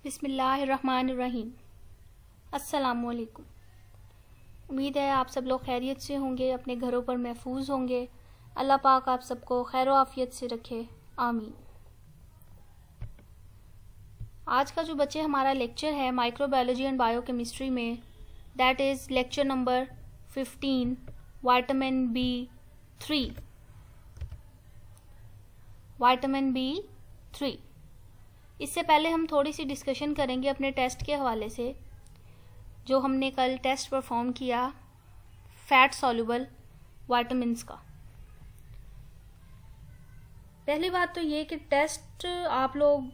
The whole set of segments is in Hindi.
बिस्मिल्लाहिर्रहमानिर्रहीम। अस्सलामुअलैकुम। उम्मीद है आप सब लोग खैरियत से होंगे, अपने घरों पर महफूज होंगे। अल्लाह पाक आप सबको खैर आफियत से रखे, आमीन। आज का जो बच्चे हमारा लेक्चर है माइक्रोबायोलॉजी एंड बायोकेमिस्ट्री में, that is lecture number 15, vitamin B3। Vitamin B3। इससे पहले हम थोड़ी सी डिस्कशन करेंगे अपने टेस्ट के हवाले से, जो हमने कल टेस्ट परफॉर्म किया फैट सॉल्युबल विटामिन्स का। पहली बात तो ये कि टेस्ट आप लोग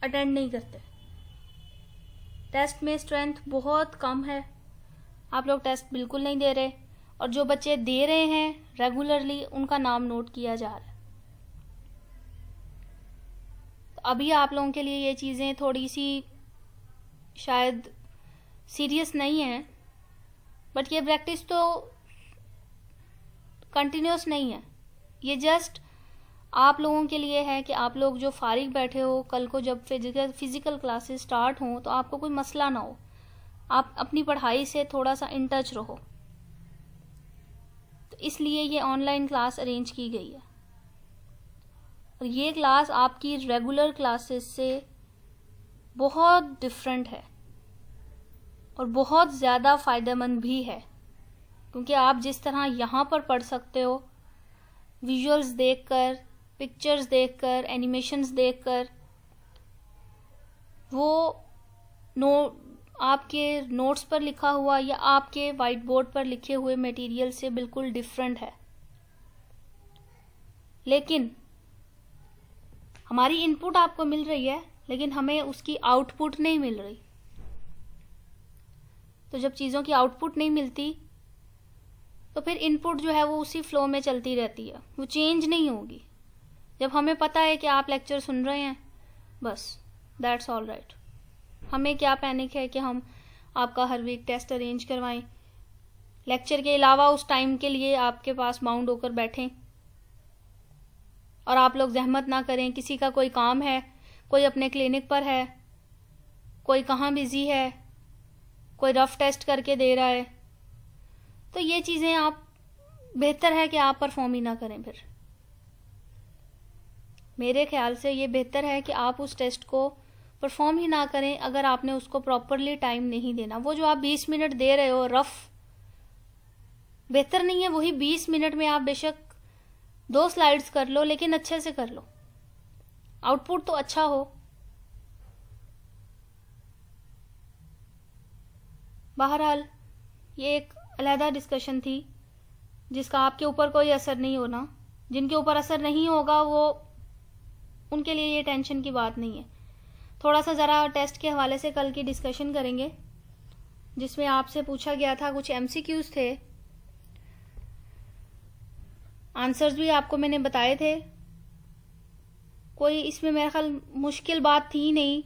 अटेंड नहीं करते। टेस्ट में स्ट्रेंथ बहुत कम है, आप लोग टेस्ट बिल्कुल नहीं दे रहे, और जो बच्चे दे रहे हैं रेगुलरली उनका नाम नोट किया जा रहा है। अभी आप लोगों के लिए ये चीज़ें थोड़ी सी शायद सीरियस नहीं है, बट ये प्रैक्टिस तो कंटिन्यूस नहीं है। ये जस्ट आप लोगों के लिए है कि आप लोग जो फारिग बैठे हो, कल को जब फिजिकल क्लासेस स्टार्ट हों तो आपको कोई मसला ना हो, आप अपनी पढ़ाई से थोड़ा सा इन टच रहो। तो इसलिए ये ऑनलाइन क्लास अरेंज की गई है, और ये क्लास आपकी रेगुलर क्लासेस से बहुत डिफरेंट है और बहुत ज़्यादा फ़ायदेमंद भी है, क्योंकि आप जिस तरह यहाँ पर पढ़ सकते हो विजुअल्स देखकर, पिक्चर्स देखकर, एनिमेशंस देखकर, वो आपके नोट्स पर लिखा हुआ या आपके वाइट बोर्ड पर लिखे हुए मटेरियल से बिल्कुल डिफरेंट है। लेकिन हमारी इनपुट आपको मिल रही है, लेकिन हमें उसकी आउटपुट नहीं मिल रही। तो जब चीज़ों की आउटपुट नहीं मिलती तो फिर इनपुट जो है वो उसी फ्लो में चलती रहती है, वो चेंज नहीं होगी। जब हमें पता है कि आप लेक्चर सुन रहे हैं, बस दैट्स ऑल राइट। हमें क्या पैनिक है कि हम आपका हर वीक टेस्ट अरेंज करवाएं, लेक्चर के अलावा उस टाइम के लिए आपके पास बाउंड होकर बैठें, और आप लोग जहमत ना करें। किसी का कोई काम है, कोई अपने क्लिनिक पर है, कोई कहाँ बिजी है, कोई रफ टेस्ट करके दे रहा है, तो ये चीज़ें आप बेहतर है कि आप परफॉर्म ही ना करें। फिर मेरे ख्याल से ये बेहतर है कि आप उस टेस्ट को परफॉर्म ही ना करें अगर आपने उसको प्रॉपरली टाइम नहीं देना। वो जो आप 20 मिनट दे रहे हो रफ, बेहतर नहीं है वही 20 मिनट में आप बेशक 2 स्लाइड्स कर लो, लेकिन अच्छे से कर लो, आउटपुट तो अच्छा हो। बहरहाल ये एक अलहदा डिस्कशन थी जिसका आपके ऊपर कोई असर नहीं होना। जिनके ऊपर असर नहीं होगा वो उनके लिए ये टेंशन की बात नहीं है। थोड़ा सा ज़रा टेस्ट के हवाले से कल की डिस्कशन करेंगे, जिसमें आपसे पूछा गया था, कुछ MCQs थे, आंसर्स भी आपको मैंने बताए थे। कोई इसमें मेरा ख्याल मुश्किल बात थी नहीं।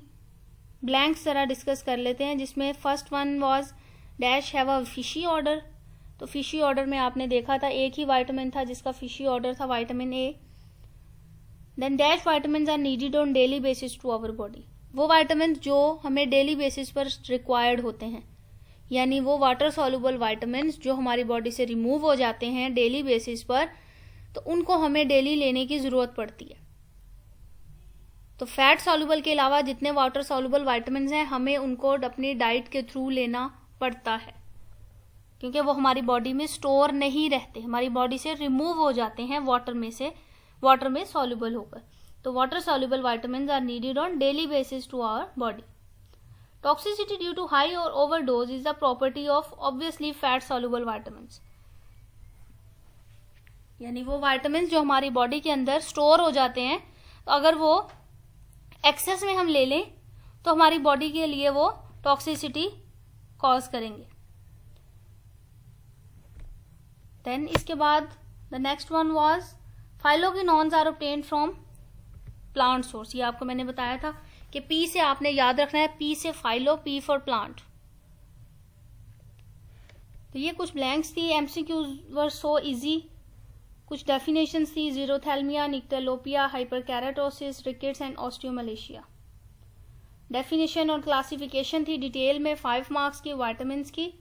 ब्लैंक्स ज़रा डिस्कस कर लेते हैं, जिसमें first one was dash have a fishy order. तो फिशी ऑर्डर में आपने देखा था एक ही विटामिन था जिसका फिशी ऑर्डर था vitamin A। Then dash vitamins are needed on daily basis to our body. वो विटामिन जो हमें डेली बेसिस पर रिक्वायर्ड होते हैं, यानी वो वाटर सॉल्युबल विटामिन्स जो हमारी बॉडी से रिमूव हो जाते हैं डेली बेसिस पर, तो उनको हमें डेली लेने की ज़रूरत पड़ती है। तो फैट सॉल्युबल के अलावा जितने वाटर सॉल्युबल विटामिन्स हैं, हमें उनको अपनी डाइट के थ्रू लेना पड़ता है, क्योंकि वो हमारी बॉडी में स्टोर नहीं रहते, हमारी बॉडी से रिमूव हो जाते हैं वाटर में सॉल्युबल होकर। तो water soluble vitamins are needed on daily basis to our body. Toxicity due to high और overdose is the property of obviously fat soluble vitamins, यानी वो विटामिन्स जो हमारी बॉडी के अंदर स्टोर हो जाते हैं, तो अगर वो एक्सेस में हम ले लें तो हमारी बॉडी के लिए वो टॉक्सिसिटी कॉज करेंगे। देन इसके बाद the next one was phylloquinones are obtained from plant source. ये आपको मैंने बताया था कि पी से आपने याद रखना है, पी से फाइलो, पी फॉर प्लांट। तो ये कुछ ब्लैंक्स थी, MCQs वर सो इजी। कुछ डेफिनेशंस थी, xerophthalmia, nyctalopia, hyperkeratosis, rickets and osteomalacia. Definition और क्लासिफिकेशन थी डिटेल में 5 मार्क्स की विटामिन की,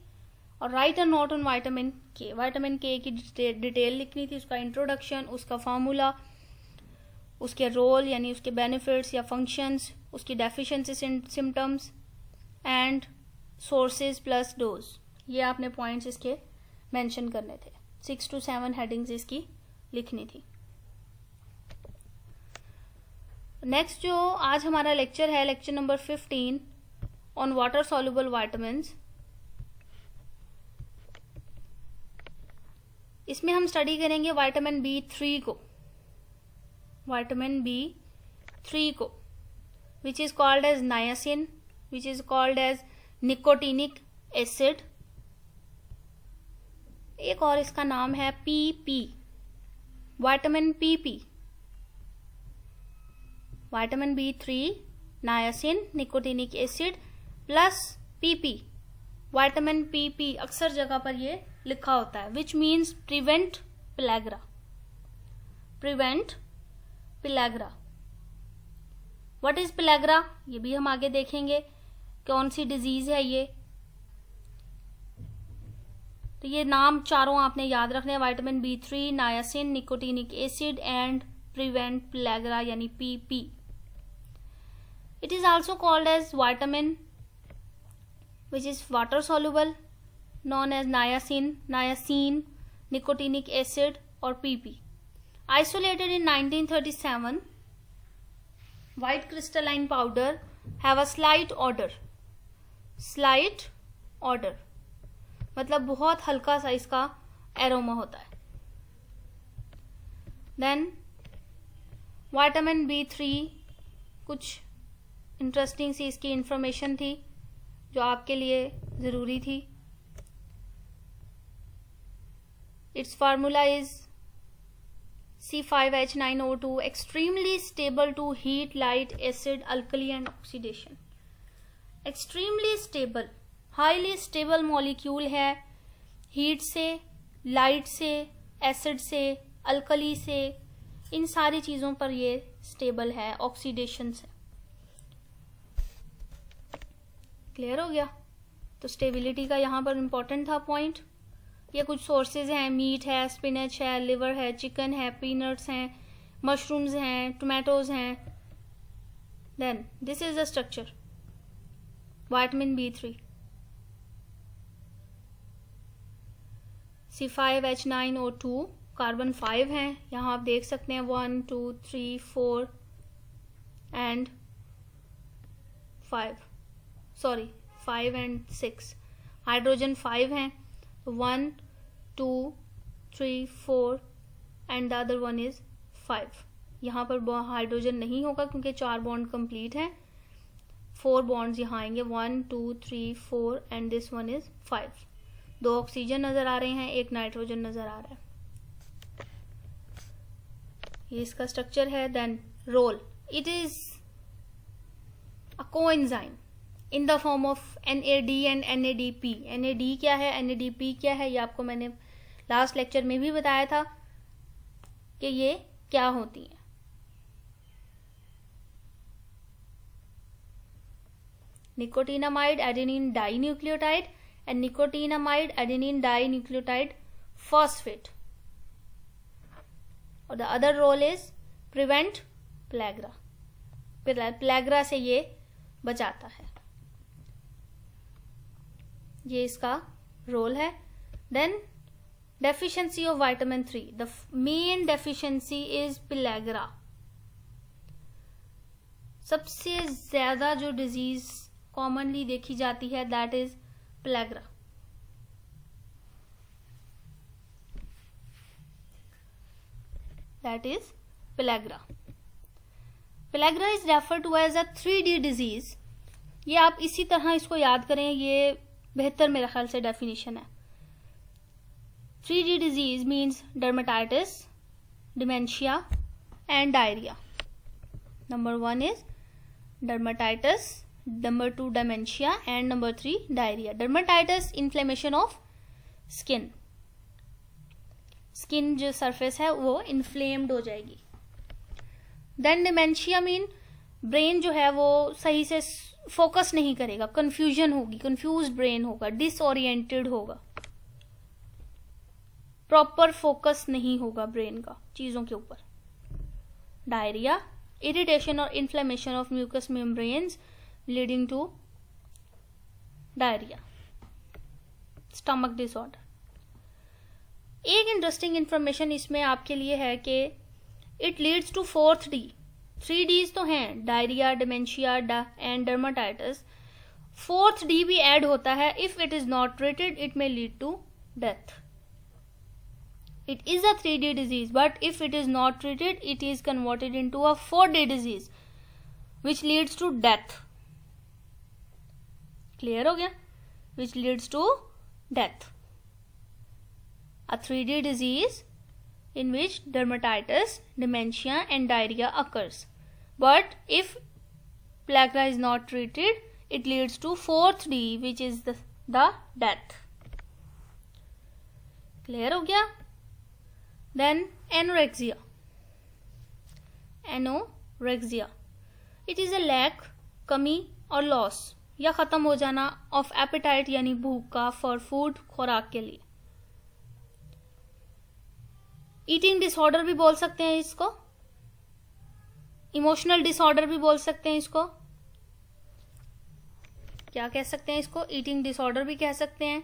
और राइट और note on vitamin K. Vitamin K की डिटेल लिखनी थी, उसका इंट्रोडक्शन, उसका फार्मूला, उसके रोल यानी उसके बेनिफिट्स या फंक्शंस, उसकी deficiency symptoms and sources plus dose. ये आपने पॉइंट्स इसके मेंशन करने थे। 6 to 7 हेडिंग्स इसकी लिखनी थी। नेक्स्ट जो आज हमारा लेक्चर है, lecture number 15 on water soluble vitamins. इसमें हम स्टडी करेंगे विटामिन B3 को, विटामिन B3 को, which is called as niacin, which is called as nicotinic acid. एक और इसका नाम है PP, vitamin PP। Vitamin B3, niacin, nicotinic acid plus PP। Vitamin PP अक्सर जगह पर ये लिखा होता है, which means prevent pellagra, prevent pellagra. What is pellagra, ये भी हम आगे देखेंगे, कौन सी डिजीज है ये। तो ये नाम चारों आपने याद रखने हैं, vitamin B3, niacin, nicotinic acid and prevent pellagra यानी PP। It is also called as vitamin which is water soluble, known as niacin, nicotinic acid or PP. Isolated in 1937, white crystalline powder have a slight odor, slight odor मतलब बहुत हल्का सा इसका एरोमा होता है। Then विटामिन B3, कुछ इंटरेस्टिंग सी इसकी इंफॉर्मेशन थी जो आपके लिए जरूरी थी। Its formula is C5H9O2, extremely stable to heat, light, acid, alkali and oxidation. Extremely stable, highly stable molecule है, हीट से, लाइट से, एसिड से, अल्कली से, इन सारी चीजों पर ये स्टेबल है, ऑक्सीडेशन से। क्लियर हो गया? तो स्टेबिलिटी का यहाँ पर इंपॉर्टेंट था पॉइंट। ये कुछ सोर्सेज हैं, मीट है, स्पिनच है, लिवर है, चिकन है, पीनट्स हैं, मशरूम्स हैं, टोमेटोज हैं। Then this is the structure vitamin B3। C5H9O2, carbon 5 हैं, यहाँ आप देख सकते हैं 1 2 3 4 एंड 5 and 6। हाइड्रोजन 5 हैं, 1 2 3 4 and the other one is 5। यहाँ पर हाइड्रोजन नहीं होगा क्योंकि 4 बॉन्ड कंप्लीट हैं, 4 बॉन्ड्स यहाँ आएंगे, 1 2 3 4 and this one is 5। 2 oxygen नजर आ रहे हैं, 1 नाइट्रोजन नजर आ रहा है। ये इसका स्ट्रक्चर है। Then role, it is a coenzyme in the form of NAD and NADP। NAD क्या है, NADP क्या है, ये आपको मैंने लास्ट लेक्चर में भी बताया था कि ये क्या होती है। Nicotinamide adenine dinucleotide and nicotinamide adenine dinucleotide phosphate, और the other role is prevent pellagra. Pellagra से ये बचाता है, ये इसका रोल है। Then deficiency of vitamin 3, the main deficiency is pellagra. सबसे ज्यादा जो डिजीज कॉमनली देखी जाती है that is pellagra. That is pellagra. Pellagra is refer to as a 3D disease. ये आप इसी तरह इसको याद करें, ये बेहतर मेरे ख्याल से डेफिनेशन है। 3D disease means dermatitis, dementia and diarrhoea. Number 1 is dermatitis, number 2 dementia and number 3 diarrhoea. Dermatitis inflammation of skin, skin जो सरफेस है वो इन्फ्लेम्ड हो जाएगी। देन डिमेंशिया मीन ब्रेन जो है वो सही से फोकस नहीं करेगा, कंफ्यूजन होगी, कंफ्यूज्ड ब्रेन होगा, डिसओरिएंटेड होगा, प्रॉपर फोकस नहीं होगा ब्रेन का चीजों के ऊपर। डायरिया, इरिटेशन और inflammation of mucus membranes leading to diarrhoea. Stomach disorder. एक इंटरेस्टिंग इंफॉर्मेशन इसमें आपके लिए है कि it leads to 4th D। 3 Ds तो हैं, diarrhoea, dementia and dermatitis. 4th D भी ऐड होता है। If it is not treated it may lead to death. It is a 3D disease, but if it is not treated, it is converted into a 4D disease, which leads to death. Clear हो गया? Which leads to death. A 3D disease in which dermatitis, dementia, and diarrhea occurs. But if plaque is not treated, it leads to 4th D, which is the death. Clear हो गया? Then anorexia. Anorexia. It is a lack, कमी और loss या खत्म हो जाना of appetite यानी भूख का for food, खुराक के लिए। Eating disorder भी बोल सकते हैं इसको, इमोशनल डिसऑर्डर भी बोल सकते हैं इसको। क्या कह सकते हैं इसको? ईटिंग डिसऑर्डर भी कह सकते हैं,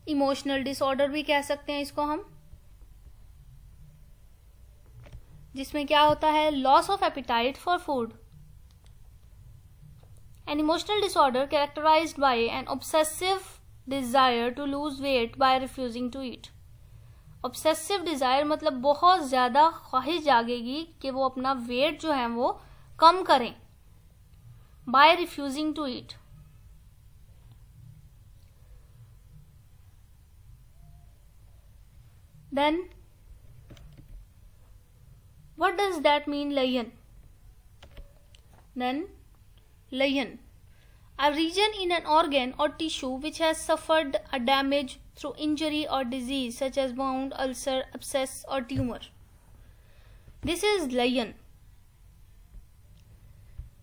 इमोशनल डिसऑर्डर भी कह सकते हैं इसको हम, जिसमें क्या होता है? Loss of appetite for food. An emotional disorder characterised by an obsessive desire to lose weight by refusing to eat. Obsessive desire मतलब बहुत ज्यादा ख्वाहिश जागेगी कि वो अपना वेट जो है वो कम करें, by refusing to eat. Then what does that mean? Lion. Then lion, a region in an organ or tissue which has suffered a damage through injury or disease such as wound, ulcer, abscess or tumor. This is lion.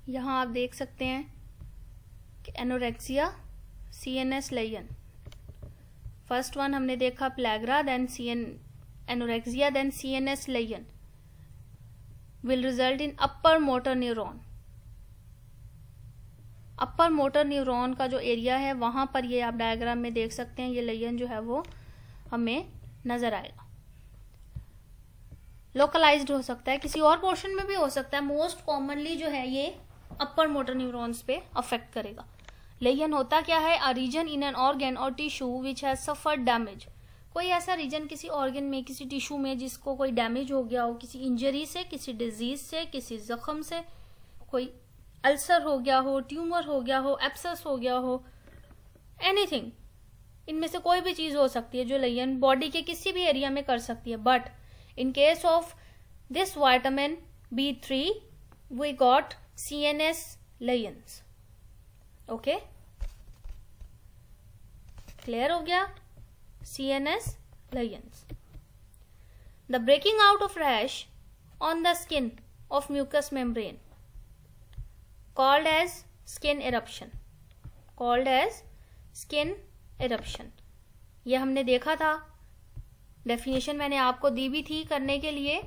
यहाँ आप देख सकते हैं कि anorexia, CNS lion. First one हमने देखा pellagra, then anorexia, then CNS lion will result in upper motor neuron. Upper motor neuron का जो एरिया है वहां पर ये आप डायग्राम में देख सकते हैं, ये लेयन जो है वो हमें नजर आएगा। लोकलाइज्ड हो सकता है, किसी और पोर्शन में भी हो सकता है, मोस्ट कॉमनली जो है ये अपर मोटर न्यूरॉन्स पे अफेक्ट करेगा। लेयन होता क्या है? A reason in an organ और tissue which has suffered damage. कोई ऐसा रीजन किसी ऑर्गन में, किसी टिश्यू में जिसको कोई डैमेज हो गया हो, किसी इंजरी से, किसी डिजीज से, किसी जख्म से, कोई अल्सर हो गया हो, ट्यूमर हो गया हो, एब्सेस हो गया हो, एनीथिंग, इनमें से कोई भी चीज हो सकती है जो लेयन बॉडी के किसी भी एरिया में कर सकती है। But in case of this vitamin B3 we got CNS lesions. Okay, clear हो गया? CNS lions. The breaking out of rash on the skin of mucous membrane called as skin eruption. Called as skin eruption. ये हमने देखा था, डेफिनेशन मैंने आपको दी भी थी करने के लिए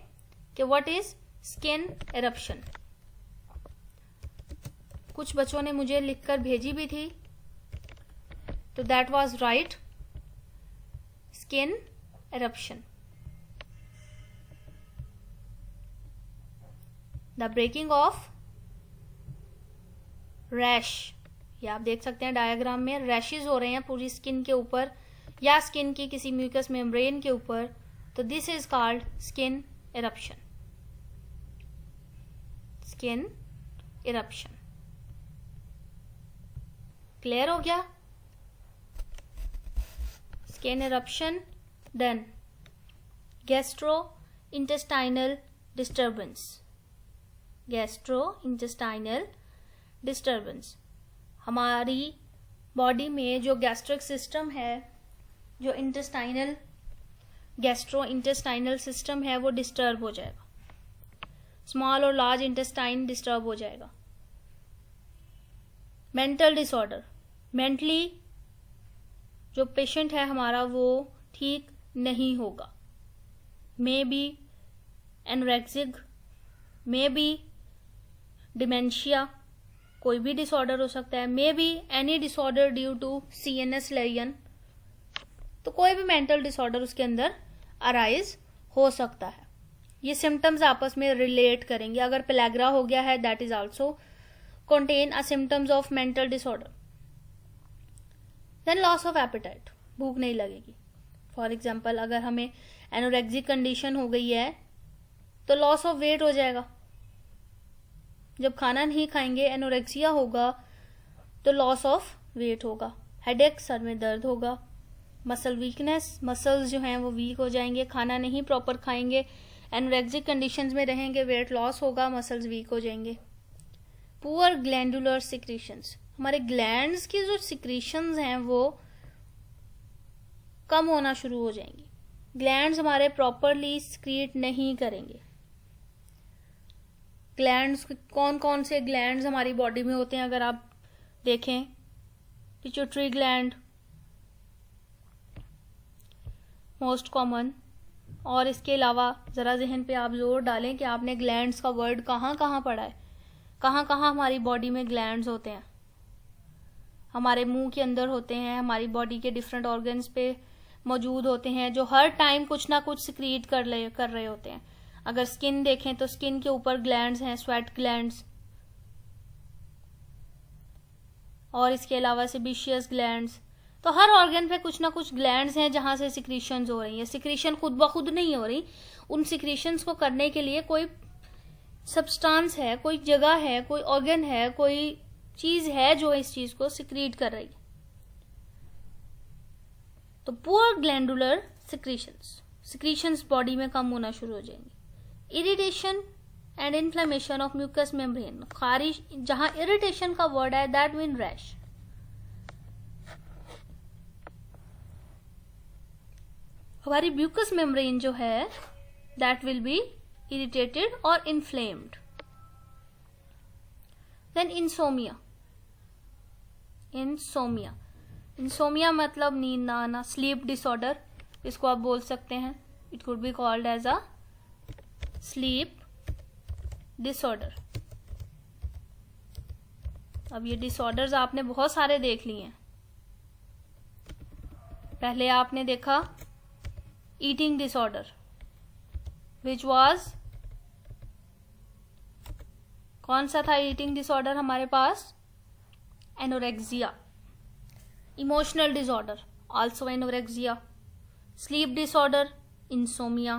कि what is skin eruption. कुछ बच्चों ने मुझे लिखकर भेजी भी थी, तो that was right. Skin eruption. The breaking of rash. ये आप देख सकते हैं डायग्राम में, रैशेज हो रहे हैं पूरी स्किन के ऊपर या स्किन की किसी म्यूकस मेम्ब्रेन के ऊपर, तो this is called skin eruption. Skin eruption. Clear हो गया? Skin eruption. Then gastrointestinal disturbance. Gastrointestinal disturbance. हमारी बॉडी में जो गैस्ट्रिक सिस्टम है, जो इंटेस्टाइनल गैस्ट्रो इंटेस्टाइनल सिस्टम है, वो डिस्टर्ब हो जाएगा। स्मॉल और लार्ज इंटेस्टाइन डिस्टर्ब हो जाएगा। मेंटल डिसऑर्डर, मेंटली जो पेशेंट है हमारा वो ठीक नहीं होगा, may be anorexic, may be dementia, कोई भी डिसऑर्डर हो सकता है, may be any disorder due to CNS lesion, तो कोई भी मेंटल डिसऑर्डर उसके अंदर अराइज हो सकता है। ये सिम्टम्स आपस में रिलेट करेंगे। अगर पेलैग्रा हो गया है that is also contain a symptoms of mental disorder. Then loss of appetite, भूख नहीं लगेगी। फॉर एग्जाम्पल अगर हमें एनोरेक्सिक कंडीशन हो गई है तो लॉस ऑफ वेट हो जाएगा। जब खाना नहीं खाएंगे एनोरेक्सिया होगा तो लॉस ऑफ वेट होगा, हेडेक, सर में दर्द होगा, मसल वीकनेस, मसल्स जो हैं वो वीक हो जाएंगे, खाना नहीं प्रॉपर खाएंगे, एनोरेक्सिक कंडीशंस में रहेंगे, वेट लॉस होगा, मसल्स वीक हो जाएंगे। पुअर ग्लैंडुलर सिक्रीशंस, हमारे ग्लैंड्स की जो सिक्रीशंस हैं वो कम होना शुरू हो जाएंगी, ग्लैंड्स हमारे प्रॉपरली सिक्रीट नहीं करेंगे। ग्लैंड्स, कौन कौन से ग्लैंड्स हमारी बॉडी में होते हैं अगर आप देखें, पिट्यूटरी ग्लैंड मोस्ट कॉमन, और इसके अलावा जरा जहन पे आप जोर डालें कि आपने ग्लैंड्स का वर्ड कहाँ कहाँ पढ़ा है, कहाँ कहाँ हमारी बॉडी में ग्लैंड्स होते हैं। हमारे मुंह के अंदर होते हैं, हमारी बॉडी के डिफरेंट ऑर्गन्स पे मौजूद होते हैं जो हर टाइम कुछ ना कुछ सिक्रीट कर रहे होते हैं। अगर स्किन देखें तो स्किन के ऊपर ग्लैंड्स हैं, स्वेट ग्लैंड्स, और इसके अलावा सेबेशियस ग्लैंड्स। तो हर ऑर्गन पे कुछ ना कुछ ग्लैंड्स हैं जहां से सिक्रीशंस हो रही है। सिक्रीशन खुद ब खुद नहीं हो रही, उन सिक्रीशंस को करने के लिए कोई सब्सटेंस है, कोई जगह है, कोई ऑर्गन है, कोई चीज है जो इस चीज को सिक्रीट कर रही है। तो पुअर ग्लैंडुलर सिक्रीशंस बॉडी में कम होना शुरू हो जाएंगे। Irritation and inflammation of mucous membrane, खारिश, जहां इरिटेशन का वर्ड है दैट मीन रैश। हमारी म्यूकस मेम्ब्रेन जो है दैट विल बी इरिटेटेड और इन्फ्लेम्ड। देन इंसोमिया, इंसोमिया मतलब नींद ना आना, स्लीप डिसऑर्डर इसको आप बोल सकते हैं। It could be called as a sleep disorder. अब ये डिसऑर्डर्स आपने बहुत सारे देख लिए हैं। पहले आपने देखा ईटिंग डिसऑर्डर विच वाज, कौन सा था ईटिंग डिसऑर्डर हमारे पास? Anorexia. Emotional disorder also anorexia. Sleep disorder insomnia.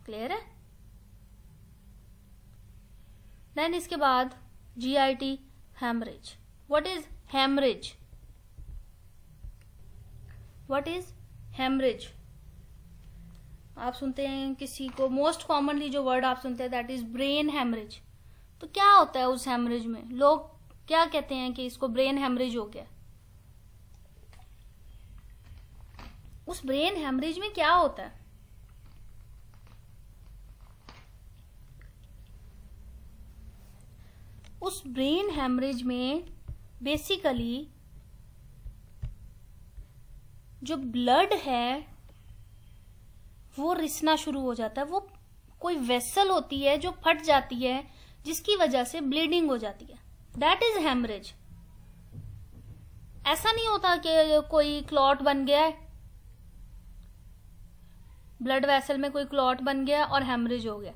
Clear है? देन इसके बाद GIT haemorrhage. What is haemorrhage? What is haemorrhage? आप सुनते हैं किसी को, मोस्ट कॉमनली जो वर्ड आप सुनते हैं दैट इज ब्रेन हेमरेज। तो क्या होता है उस हेमरेज में? लोग क्या कहते हैं कि इसको ब्रेन हेमरेज हो गया। उस ब्रेन हेमरेज में क्या होता है? उस ब्रेन हेमरेज में बेसिकली जो ब्लड है वो रिसना शुरू हो जाता है। वो कोई वेसल होती है जो फट जाती है जिसकी वजह से ब्लीडिंग हो जाती है, दैट इज हेमरेज। ऐसा नहीं होता कि कोई क्लॉट बन गया है, ब्लड वेसल में कोई क्लॉट बन गया और हेमरेज हो गया।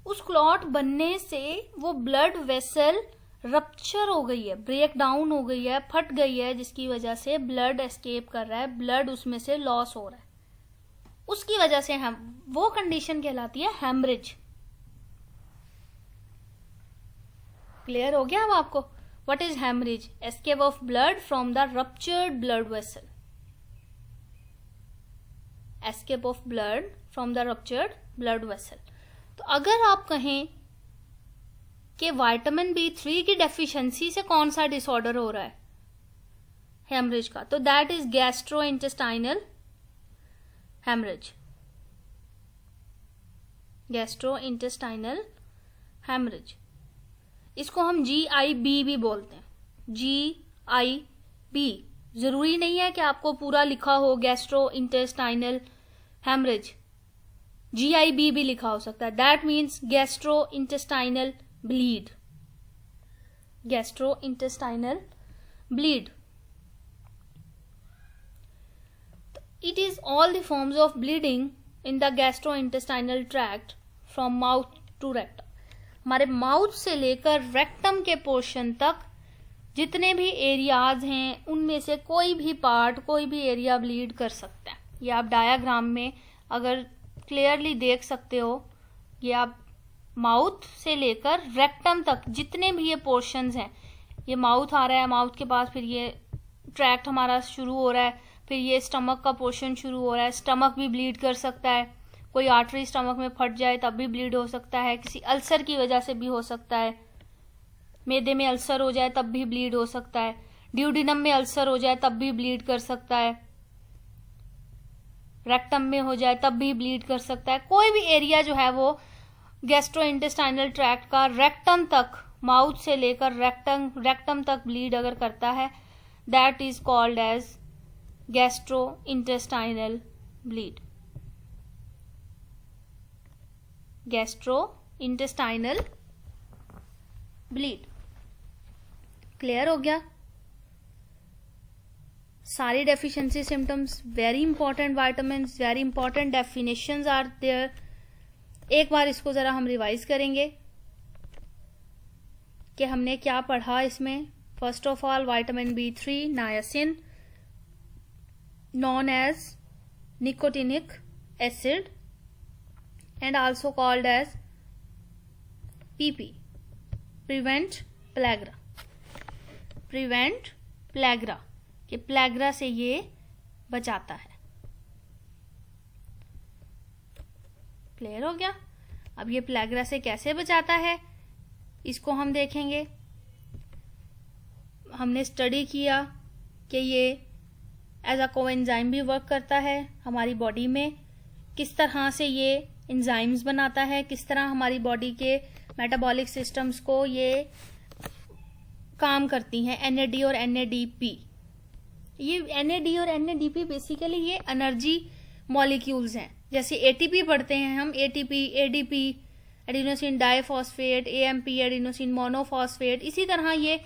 उस क्लॉट बनने से वो ब्लड वेसल रप्चर हो गई है, ब्रेक डाउन हो गई है, फट गई है, जिसकी वजह से ब्लड एस्केप कर रहा है, ब्लड उसमें से लॉस हो रहा है, उसकी वजह से हम वो कंडीशन कहलाती है हेमरेज। क्लियर हो गया अब आपको? What is haemorrhage? Escape of blood from the ruptured blood vessel. Escape of blood from the ruptured blood vessel. तो अगर आप कहें कि विटामिन B3 की डेफिशिएंसी से कौन सा डिसऑर्डर हो रहा है हेमरेज का, तो that is gastrointestinal haemorrhage. Gastrointestinal haemorrhage. इसको हम GIB भी बोलते हैं, GIB। जरूरी नहीं है कि आपको पूरा लिखा हो गैस्ट्रो इंटेस्टाइनल हेमरेज, GIB भी लिखा हो सकता है। That means gastro intestinal bleed, gastro intestinal bleed. It is all the forms of bleeding in the gastrointestinal tract from mouth to rectum। हमारे माउथ से लेकर रेक्टम के पोर्शन तक जितने भी एरियाज हैं उनमें से कोई भी पार्ट, कोई भी एरिया ब्लीड कर सकता है। ये आप डायग्राम में अगर क्लियरली देख सकते हो, ये आप माउथ से लेकर रेक्टम तक जितने भी ये पोर्शंस हैं, ये माउथ आ रहा है, माउथ के पास फिर ये ट्रैक्ट हमारा शुरू हो रहा है, फिर ये स्टमक का पोर्शन शुरू हो रहा है। स्टमक भी ब्लीड कर सकता है, कोई आर्टरी स्टमक में फट जाए तब भी ब्लीड हो सकता है, किसी अल्सर की वजह से भी हो सकता है, मैदे में अल्सर हो जाए तब भी ब्लीड हो सकता है, ड्यूडिनम में अल्सर हो जाए तब भी ब्लीड कर सकता है, रेक्टम में हो जाए तब भी ब्लीड कर सकता है। कोई भी एरिया जो है वो गैस्ट्रोइंटेस्टाइनल ट्रैक्ट का रेक्टम तक, माउथ से लेकर रेक्टम तक ब्लीड अगर करता है, that is called as gastrointestinal bleed, gastrointestinal bleed. Clear हो गया? सारी deficiency symptoms, very important vitamins, very important definitions are there. एक बार इसको जरा हम रिवाइज करेंगे कि हमने क्या पढ़ा इसमें। First of all, vitamin B3 नायासिन, known as nicotinic acid and also called as PP, prevent pellagra, prevent pellagra, कि pellagra से ये बचाता है। क्लियर हो गया? अब ये pellagra से कैसे बचाता है इसको हम देखेंगे। हमने स्टडी किया कि ये एज अ कोएंजाइम भी वर्क करता है हमारी बॉडी में, किस तरह से ये एंजाइम्स बनाता है, किस तरह हमारी बॉडी के मेटाबॉलिक सिस्टम्स को ये काम करती हैं। NAD और NADP, ये NAD और NADP बेसिकली ये एनर्जी मॉलिक्यूल्स हैं। जैसे ATP पढ़ते हैं हम, ATP, ADP, adenosine diphosphate, AMP, adenosine monophosphate, इसी तरह ये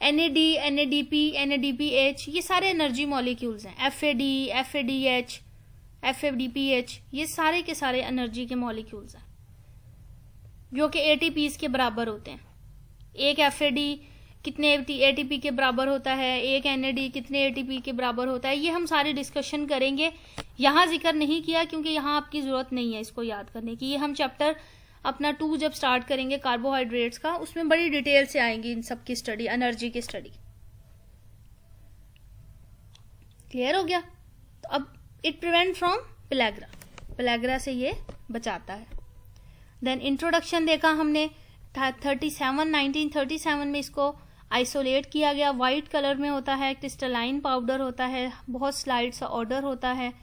NAD, NADP, NADPH, ये सारे एनर्जी मॉलिक्यूल्स हैं। FAD, FADH, FADPH, ये सारे के सारे एनर्जी के मॉलिक्यूल्स हैं जो कि ATPs के बराबर होते हैं। एक FAD कितने ATP के बराबर होता है, एक NAD कितने ATP के बराबर होता है, ये हम सारी डिस्कशन करेंगे। यहाँ जिक्र नहीं किया क्योंकि यहाँ आपकी जरूरत नहीं है इसको याद करने की। ये हम चैप्टर अपना 2 जब स्टार्ट करेंगे कार्बोहाइड्रेट्स का, उसमें बड़ी डिटेल से आएंगी इन सब की स्टडी, एनर्जी की स्टडी। क्लियर हो गया? तो अब it prevent from pellagra, pellagra से ये बचाता है। देन इंट्रोडक्शन देखा हमने 1937 में इसको आइसोलेट किया गया। व्हाइट कलर में होता है, क्रिस्टलाइन पाउडर होता है, बहुत स्लाइड सा ऑर्डर होता है,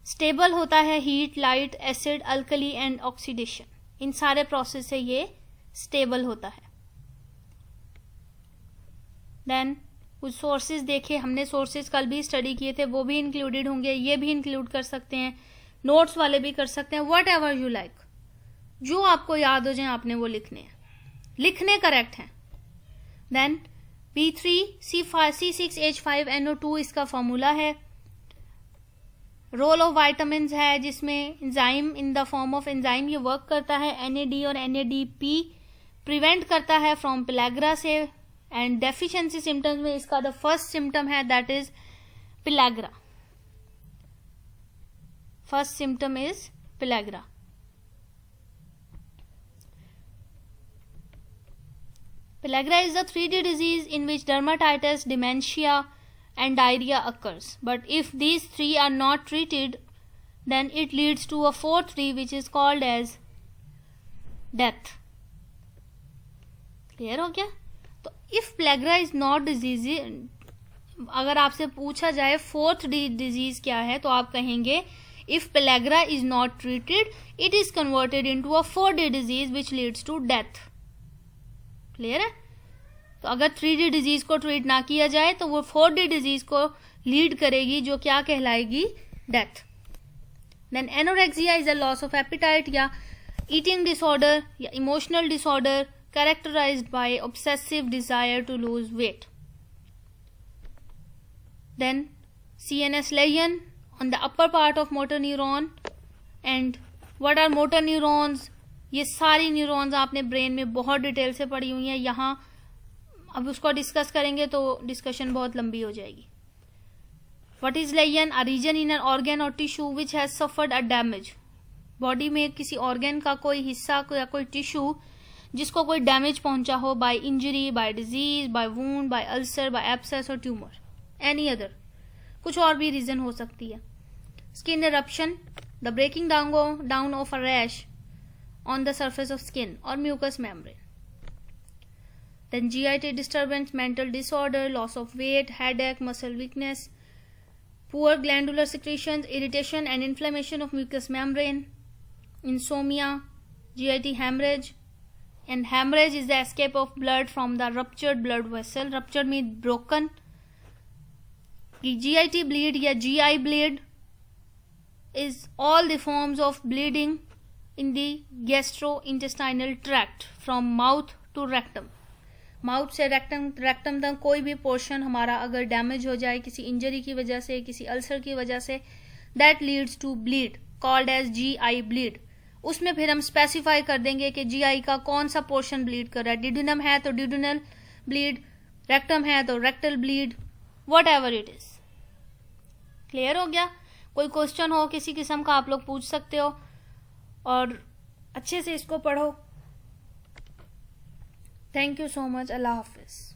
स्टेबल होता है heat, light, acid, alkali and oxidation, इन सारे प्रोसेस से ये स्टेबल होता है। देन कुछ सोर्सेज देखे हमने, सोर्सेज कल भी स्टडी किए थे, वो भी इंक्लूडेड होंगे, ये भी इंक्लूड कर सकते हैं, नोट्स वाले भी कर सकते हैं, व्हाट एवर यू लाइक, जो आपको याद हो जाए आपने वो लिखने हैं, लिखने करेक्ट हैं। देन B3C6H5NO2 इसका फॉर्मूला है। रोल ऑफ वाइटामिन है जिसमें enzyme in the form of enzyme ये वर्क करता है। NAD और NADP प्रिवेंट करता है फ्रॉम पेलाग्रा से। एंड डेफिशिएंसी सिम्टम्स में इसका द फर्स्ट सिम्टम है that is pellagra, first symptom is pellagra. Pellagra is the 3D disease in which dermatitis, dementia and diarrhea occurs. But if these three are not treated, then it leads to a 4th D which is called as death. Clear हो गया? तो if pellagra is not disease, अगर आपसे पूछा जाए 4th D disease क्या है तो आप कहेंगे if pellagra is not treated, it is converted into a 4D disease which leads to death. Clear है? तो अगर 3D डिजीज को ट्रीट ना किया जाए तो वो 4D डिजीज को लीड करेगी, जो क्या कहलाएगी? Death. Then anorexia is a loss of appetite या ईटिंग डिसऑर्डर या emotional disorder characterized by obsessive desire to lose weight. Then CNS lesion on the upper part of motor neuron. And what are motor neurons? ये सारी न्यूरॉन्स आपने ब्रेन में बहुत डिटेल से पढ़ी हुई हैं. यहाँ अब उसको डिस्कस करेंगे तो डिस्कशन बहुत लंबी हो जाएगी. What is lesion? A region in an organ or tissue which has suffered a damage. Body में किसी ऑर्गन का कोई हिस्सा या कोई टिश्यू जिसको कोई डैमेज पहुंचा हो, by injury, by disease, by wound, by ulcer, by abscess और ट्यूमर, एनी अदर, कुछ और भी रीजन हो सकती है. Skin eruption, the breaking down of a rash on the surface of skin और mucous membrane. Then GIT disturbance, mental disorder, loss of weight, headache, muscle weakness, poor glandular secretions, irritation and inflammation of mucous membrane, insomnia, GIT hemorrhage. And hemorrhage is the escape of blood from the ruptured blood vessel. Ruptured means broken. GIT bleed या GI bleed is all the forms of bleeding in the gastrointestinal tract from mouth to rectum. Mouth से रेक्टम तक कोई भी पोर्शन हमारा अगर डैमेज हो जाए किसी इंजरी की वजह से, किसी अल्सर की वजह से, that leads to bleed called as GI bleed. उसमें फिर हम स्पेसिफाई कर देंगे कि जीआई का कौन सा पोर्शन ब्लीड कर रहा है. डिड्यूनम है तो डिड्यूनल ब्लीड, रेक्टम है तो rectal bleed, what ever it is. Clear हो गया? कोई क्वेश्चन हो किसी किस्म का आप लोग पूछ सकते हो और अच्छे से इसको पढ़ो. Thank you so much. Allah Hafiz.